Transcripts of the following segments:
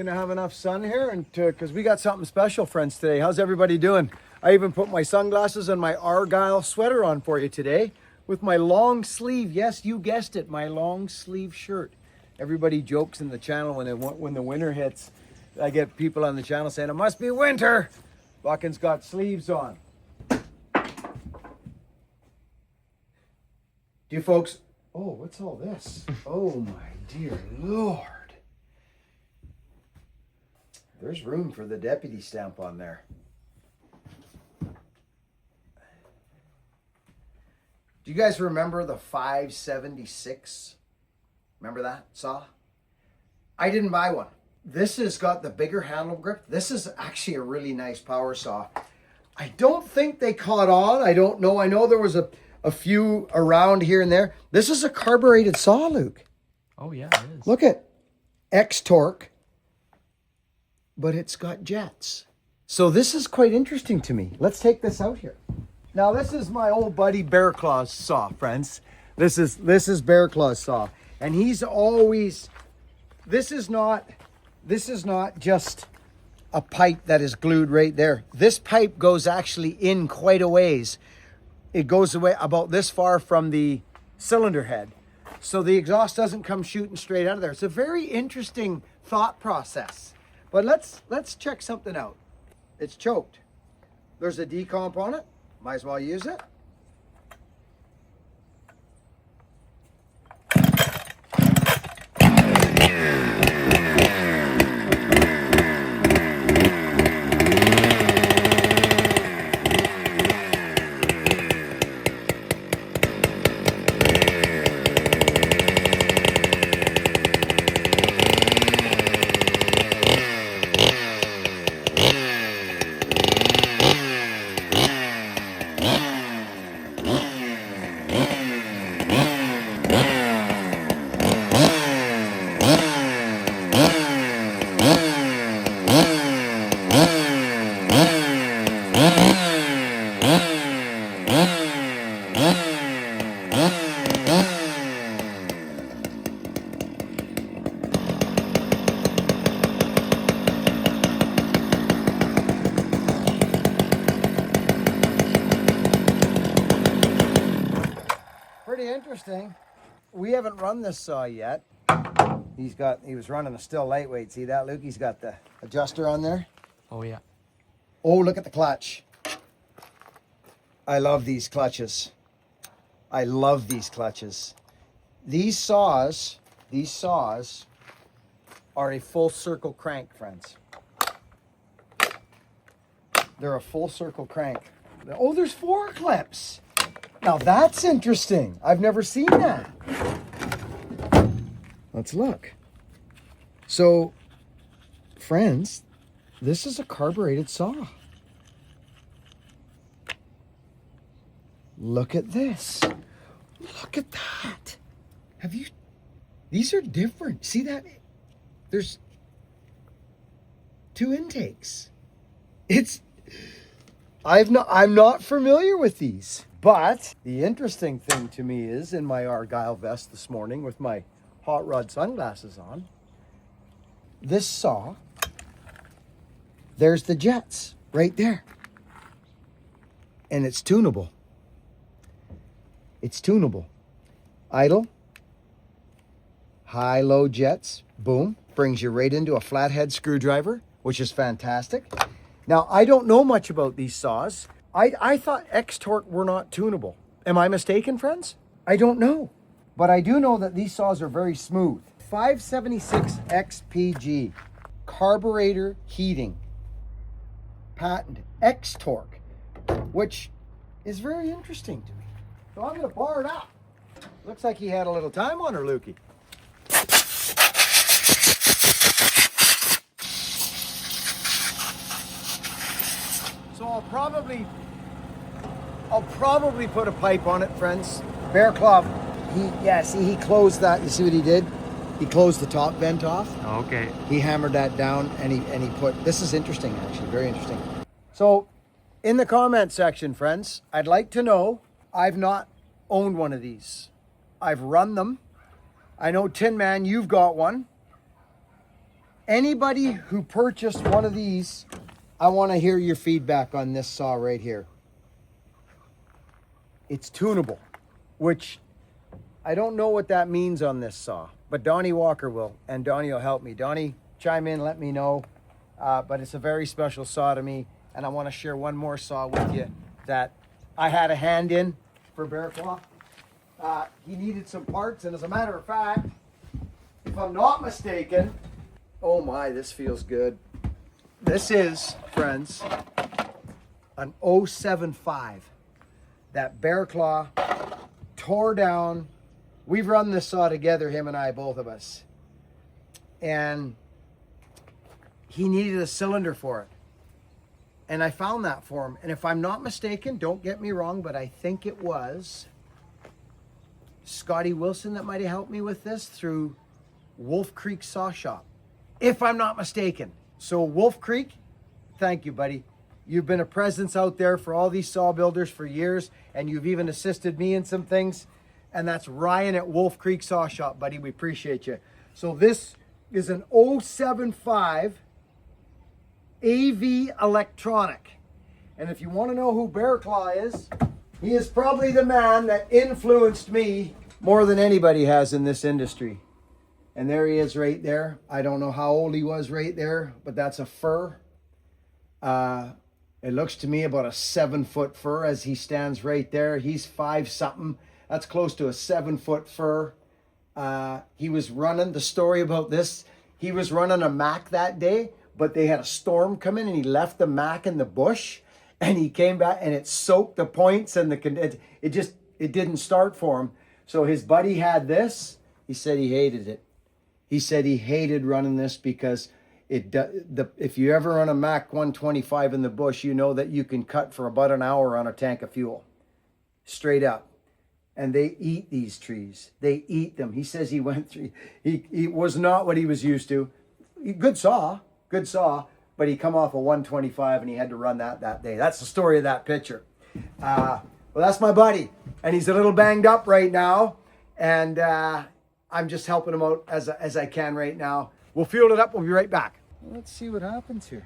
going to have enough sun here, and because we got something special, friends, today. How's everybody doing? I even put my sunglasses and my Argyle sweater on for you today with my long sleeve. Yes, you guessed it, my long sleeve shirt. Everybody jokes in the channel when the winter hits. I get people on the channel saying, it must be winter. Buchan's got sleeves on. Do you folks... Oh, what's all this? Oh, my dear Lord. There's room for the deputy stamp on there. Do you guys remember the 576? Remember that saw? I didn't buy one. This has got the bigger handle grip. This is actually a really nice power saw. I don't think they caught on. I don't know. I know there was a few around here and there. This is a carbureted saw, Luke. Oh, yeah, it is. Look at X torque, but it's got jets. So this is quite interesting to me. Let's take this out here. Now, this is my old buddy Bear Claw's saw, friends. This is Bear Claw's saw. And he's always, this is not just a pipe that is glued right there. This pipe goes actually in quite a ways. It goes away about this far from the cylinder head. So the exhaust doesn't come shooting straight out of there. It's a very interesting thought process. But let's check something out. It's choked. There's a decomp on it. Might as well use it. Pretty interesting. We haven't run this saw yet. He was running a still lightweight. See that, Luke? He's got the adjuster on there. Oh, yeah. Oh, look at the clutch. I love these clutches. I love these clutches. These saws are a full circle crank, friends. They're a full circle crank. Oh, there's 4 clips. Now that's interesting. I've never seen that. Let's look. So, friends, this is a carbureted saw. Look at this. Look at that. These are different. See that? There's 2 intakes. I'm not familiar with these. But the interesting thing to me is in my Argyle vest this morning with my hot rod sunglasses on, this saw, there's the jets right there. And it's tunable. It's tunable. Idle, high, low jets, boom, brings you right into a flathead screwdriver, which is fantastic. Now, I don't know much about these saws. I thought X-Torque were not tunable. Am I mistaken, friends? I don't know. But I do know that these saws are very smooth. 576 XPG, carburetor heating, patent, X-Torque, which is very interesting to me. So I'm going to bar it up. Looks like he had a little time on her, Lukey. So I'll probably put a pipe on it, friends. Bear Claw, he closed that. You see what he did? He closed the top vent off. Okay. He hammered that down and he put, this is interesting actually, very interesting. So in the comment section, friends, I'd like to know, I've not owned one of these. I've run them. I know Tin Man, you've got one. Anybody who purchased one of these, I want to hear your feedback on this saw right here. It's tunable, which I don't know what that means on this saw, but Donnie Walker will, and Donnie will help me. Donnie, chime in, let me know. But it's a very special saw to me, and I want to share one more saw with you that I had a hand in for Bear Claw. He needed some parts, and as a matter of fact, if I'm not mistaken, oh my, this feels good. This is, friends, an 075 that Bear Claw tore down. We've run this saw together, him and I, both of us. And he needed a cylinder for it. And I found that for him. And if I'm not mistaken, don't get me wrong, but I think it was Scotty Wilson that might have helped me with this through Wolf Creek Saw Shop, if I'm not mistaken. So Wolf Creek, thank you, buddy. You've been a presence out there for all these saw builders for years, and you've even assisted me in some things. And that's Ryan at Wolf Creek Saw Shop, buddy. We appreciate you. So this is an 075 AV electronic. And if you want to know who Bear Claw is, he is probably the man that influenced me more than anybody has in this industry. And there he is right there. I don't know how old he was right there, but that's a fur. It looks to me about a 7-foot fur as he stands right there. He's 5 something. That's close to a 7-foot fur. He was running, the story about this, he was running a Mac that day, but they had a storm come in and he left the Mac in the bush and he came back and it soaked the points and it didn't start for him. So his buddy had this. He said he hated it. He said he hated running this because if you ever run a Mac 125 in the bush, you know that you can cut for about an hour on a tank of fuel. Straight up. And they eat these trees. They eat them. He says he went through, he was not what he was used to. Good saw, but he come off a 125 and he had to run that day. That's the story of that picture. Well, that's my buddy. And he's a little banged up right now. And I'm just helping him out as I can right now. We'll fuel it up. We'll be right back. Let's see what happens here.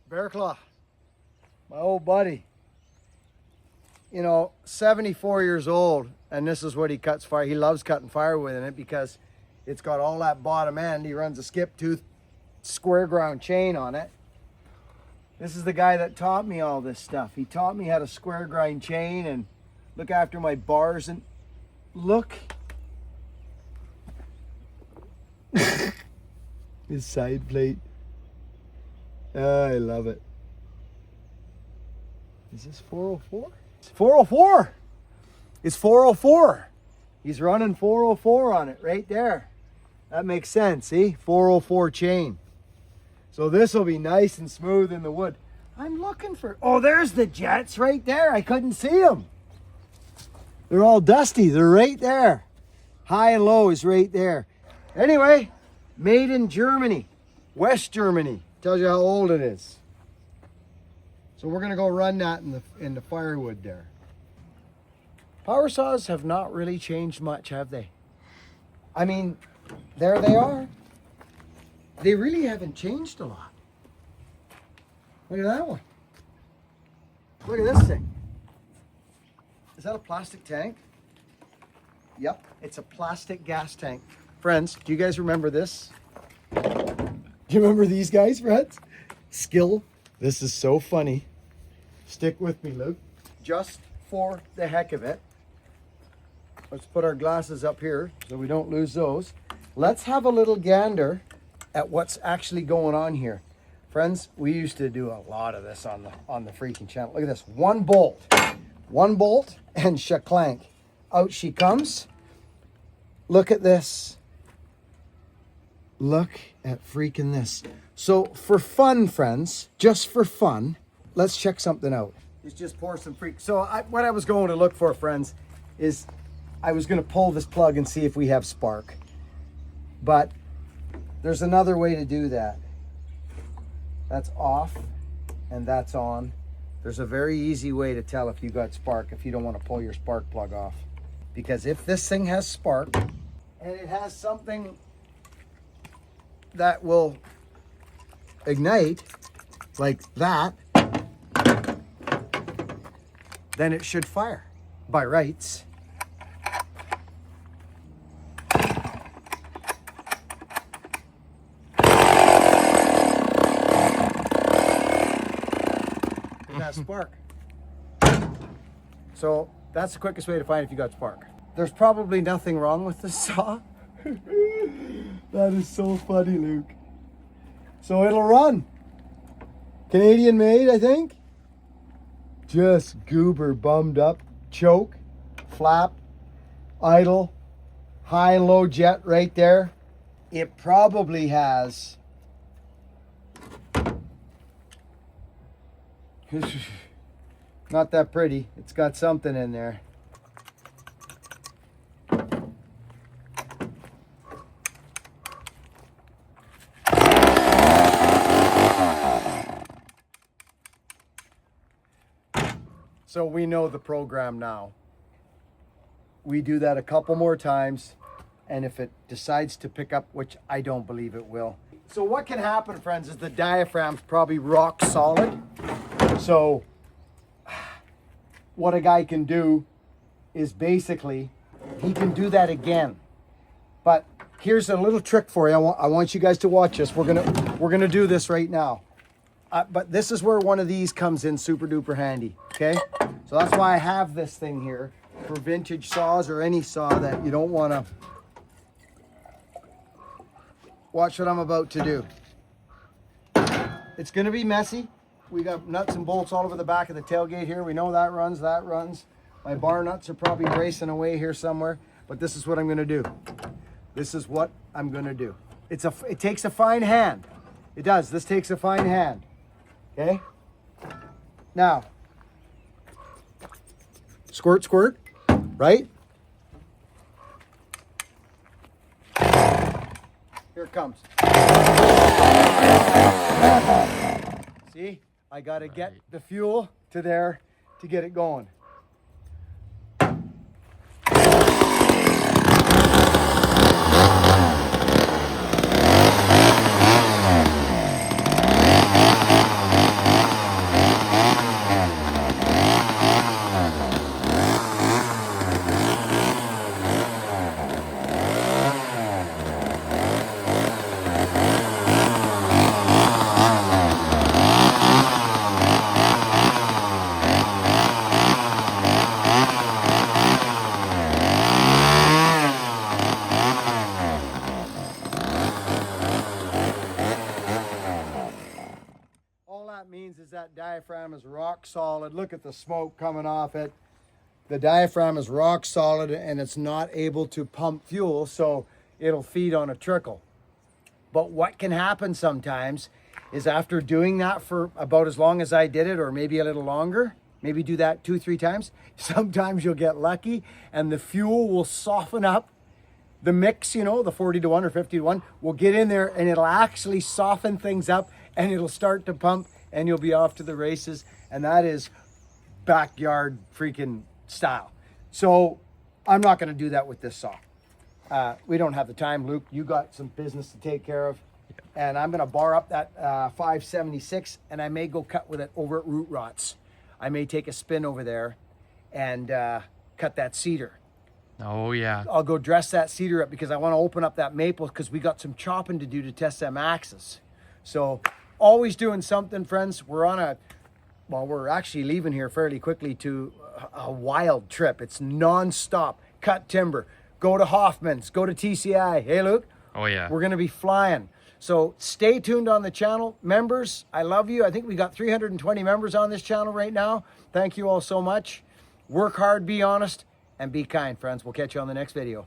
Bear Claw, my old buddy, 74 years old, and this is what he cuts fire. He loves cutting firewood in it because it's got all that bottom end. He runs a skip tooth square ground chain on it. This is the guy that taught me all this stuff. He taught me how to square grind chain and look after my bars and look. His side plate. I love it. Is this 404? It's 404. It's 404. He's running 404 on it right there. That makes sense, see? 404 chain. So this will be nice and smooth in the wood. I'm looking for, oh, there's the jets right there. I couldn't see them. They're all dusty. They're right there. High and low is right there. Anyway, made in Germany, West Germany. Tells you how old it is. So we're gonna go run that in the firewood there. Power saws have not really changed much, have they? I mean, there they are. They really haven't changed a lot. Look at that one. Look at this thing. Is that a plastic tank? Yep, it's a plastic gas tank. Friends, do you guys remember this? Do you remember these guys, friends? Skill. This is so funny. Stick with me, Luke. Just for the heck of it. Let's put our glasses up here so we don't lose those. Let's have a little gander at what's actually going on here. Friends, we used to do a lot of this on the freaking channel. Look at this, one bolt and shaklank. Out she comes. Look at this. Look at freaking this. So for fun, friends, just for fun, let's check something out. Let's just pour some freak. So what I was going to look for, friends, is I was going to pull this plug and see if we have spark. But there's another way to do that. That's off and that's on. There's a very easy way to tell if you got spark if you don't want to pull your spark plug off. Because if this thing has spark and it has something that will ignite like that, then it should fire by rights. Spark. So that's the quickest way to find if you got spark. There's probably nothing wrong with the saw. That is so funny, Luke. So it'll run. Canadian made, I think. Just goober bummed up. Choke, flap, idle, high and low jet right there. It probably has not that pretty. It's got something in there. So we know the program now. We do that a couple more times, and if it decides to pick up, which I don't believe it will. So what can happen, friends, is the diaphragm's probably rock solid. So what a guy can do is basically, he can do that again. But here's a little trick for you. I want you guys to watch this. We're gonna do this right now. But this is where one of these comes in super duper handy, okay? So that's why I have this thing here for vintage saws or any saw that you don't wanna. Watch what I'm about to do. It's gonna be messy. We got nuts and bolts all over the back of the tailgate here. We know that runs, that runs. My bar nuts are probably racing away here somewhere, but this is what I'm gonna do. This is what I'm gonna do. It takes a fine hand. It does, this takes a fine hand, okay? Now, squirt, squirt, right? Here it comes. See? I got to get the fuel to there to get it going. Is that diaphragm is rock solid. Look at the smoke coming off it. The diaphragm is rock solid and it's not able to pump fuel, so it'll feed on a trickle. But what can happen sometimes is after doing that for about as long as I did it, or maybe a little longer, Maybe do that 2-3 times. Sometimes you'll get lucky and the fuel will soften up. The mix, you know, the 40-1 or 50-1 will get in there and it'll actually soften things up and it'll start to pump and you'll be off to the races. And that is backyard freaking style. So I'm not going to do that with this saw. We don't have the time, Luke. You got some business to take care of. And I'm going to bar up that 576 and I may go cut with it over at Root Rots. I may take a spin over there and cut that cedar. Oh, yeah. I'll go dress that cedar up because I want to open up that maple because we got some chopping to do to test them axes. So always doing something, friends. We're actually leaving here fairly quickly to a wild trip. It's non-stop. Cut timber. Go to Hoffman's. Go to TCI. Hey, Luke? Oh, yeah. We're going to be flying. So stay tuned on the channel. Members, I love you. I think we got 320 members on this channel right now. Thank you all so much. Work hard, be honest, and be kind, friends. We'll catch you on the next video.